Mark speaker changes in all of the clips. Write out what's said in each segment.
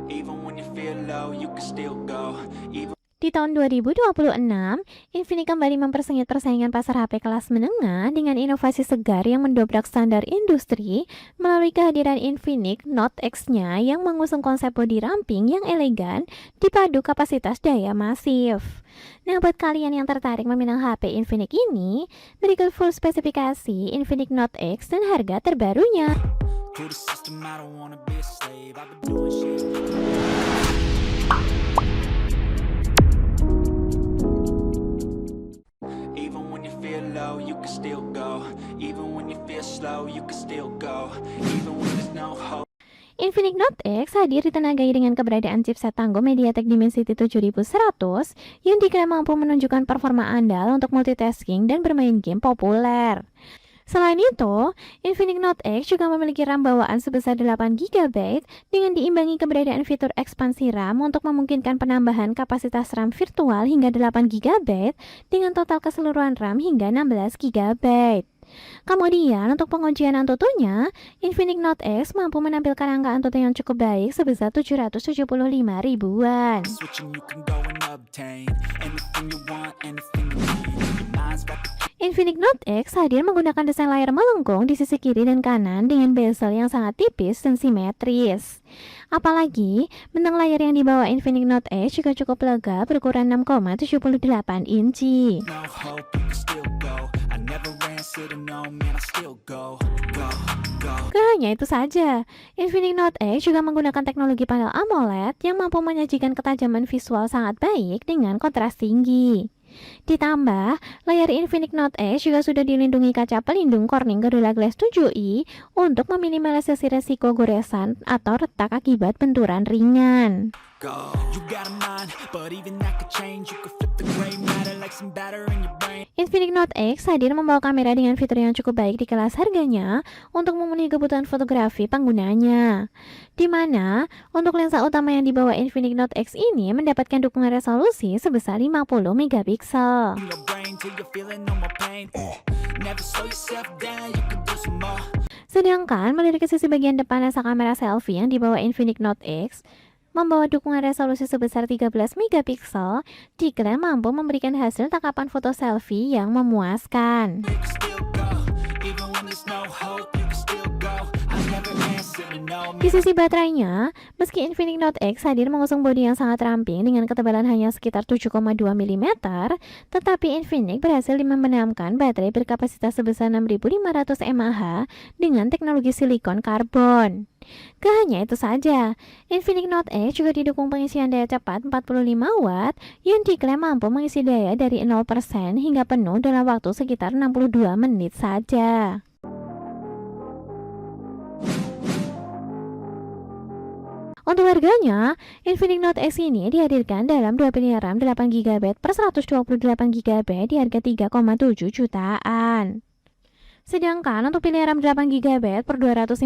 Speaker 1: Even when you feel low, you can still go. Even
Speaker 2: Di tahun 2026, Infinix kembali mempersengit persaingan pasar HP kelas menengah dengan inovasi segar yang mendobrak standar industri melalui kehadiran Infinix Note X-nya yang mengusung konsep bodi ramping yang elegan dipadu kapasitas daya masif. Nah, buat kalian yang tertarik meminang HP Infinix ini, berikut full spesifikasi Infinix Note X dan harga terbarunya.
Speaker 1: to the system, I don't wanna be a slave. I've been doing shit. Even when you feel low, you can still go. Even when you feel slow, you can still go. Even when there's no hope.
Speaker 2: Infinix Note X hadir ditenagai dengan keberadaan chipset tangguh MediaTek Dimensity 7100 yang diklaim mampu menunjukkan performa andal untuk multitasking dan bermain game populer. Selain itu, Infinix Note X juga memiliki RAM bawaan sebesar 8 GB dengan diimbangi keberadaan fitur ekspansi RAM untuk memungkinkan penambahan kapasitas RAM virtual hingga 8 GB dengan total keseluruhan RAM hingga 16 GB. Kemudian untuk pengujian Antutunya, Infinix Note X mampu menampilkan angka Antutu yang cukup baik sebesar 775 ribuan.
Speaker 1: Switching, you can go and obtain anything you want, anything you need. Your mind's got the
Speaker 2: Infinix Note X hadir menggunakan desain layar melengkung di sisi kiri dan kanan dengan bezel yang sangat tipis dan simetris. Apalagi, bentang layar yang dibawa Infinix Note X juga cukup lega berukuran 6,78 inci.
Speaker 1: no hope, you can still go. I never answer to no, man, I still go, go, go.
Speaker 2: Gak hanya itu saja, Infinix Note X juga menggunakan teknologi panel AMOLED yang mampu menyajikan ketajaman visual sangat baik dengan kontras tinggi. Ditambah, layar Infinix Note X juga sudah dilindungi kaca pelindung Corning Gorilla Glass 7i untuk meminimalisasi resiko goresan atau retak akibat benturan ringan.
Speaker 1: Go. You got a mind, but even that could change. You could flip the gray matter like some batter in your brain.
Speaker 2: Infinix Note X hadir membawa kamera dengan fitur yang cukup baik di kelas harganya untuk memenuhi kebutuhan fotografi penggunanya. Di mana, untuk lensa utama yang dibawa Infinix Note X ini mendapatkan dukungan resolusi sebesar 50 megapiksel.
Speaker 1: In your brain till you're feeling no more pain. Never slow yourself down, you can do some more.
Speaker 2: Sedangkan melirik ke sisi bagian depan lensa kamera selfie yang dibawa Infinix Note X membawa dukungan resolusi sebesar 13 megapiksel, diklaim mampu memberikan hasil tangkapan foto selfie yang memuaskan.
Speaker 1: You can still go, even when there's no hope. You can still go. I never answer to no,
Speaker 2: Di
Speaker 1: man.
Speaker 2: sisi baterainya, meski Infinix Note X hadir mengusung bodi yang sangat ramping dengan ketebalan hanya sekitar 7,2 mm, tetapi Infinix berhasil membenamkan baterai berkapasitas sebesar 6500 mAh dengan teknologi silikon karbon. Gak hanya itu saja, Infinix Note X juga didukung pengisian daya cepat 45 Watt yang diklaim mampu mengisi daya dari 0% hingga penuh dalam waktu sekitar 62 menit saja. Untuk harganya, Infinix Note X ini dihadirkan dalam dua pilihan RAM 8 GB per 128 GB di harga 3,7 jutaan. Sedangkan untuk pilihan RAM 8 GB per 256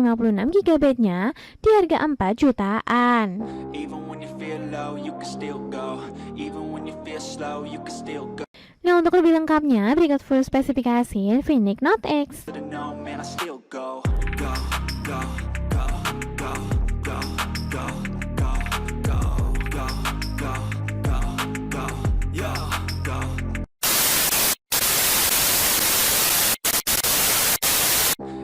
Speaker 2: GB-nya di harga 4 jutaan.
Speaker 1: Even when you feel low, you can still go. Even when you feel slow, you can still go.
Speaker 2: Nah, untuk lebih lengkapnya, berikut full spesifikasi Infinix Note X.
Speaker 1: To the no, man, I still go, go, go, go, go, go, go, go, go, go, go, go, go, yo, go.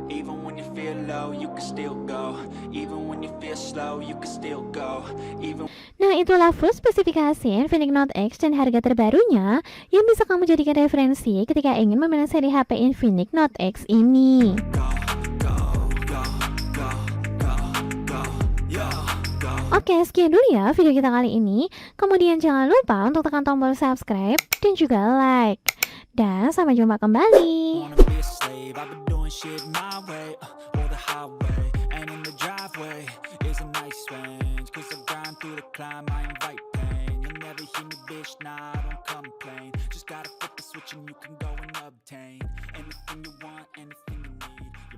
Speaker 1: Even when you feel low, you can still go. Even when you feel slow, you can still go. Even
Speaker 2: Nah, itulah full spesifikasi Infinix Note X dan harga terbarunya yang bisa kamu jadikan referensi ketika ingin memilih seri HP Infinix Note X ini.
Speaker 1: go, go, go, go, go, go, yo, go.
Speaker 2: Oke, sekian dulu ya video kita kali ini. Kemudian jangan lupa untuk tekan tombol subscribe dan juga like. Dan sampai jumpa kembali.
Speaker 1: Wanna be a slave, I've been doing shit my way, or the highway, and in the driveway is a nice range, cause I grind through the climb, I invite pain, you'll never hear me bitch, nah, I don't complain, just gotta flip the switch and you can go and obtain, anything you want, anything you need.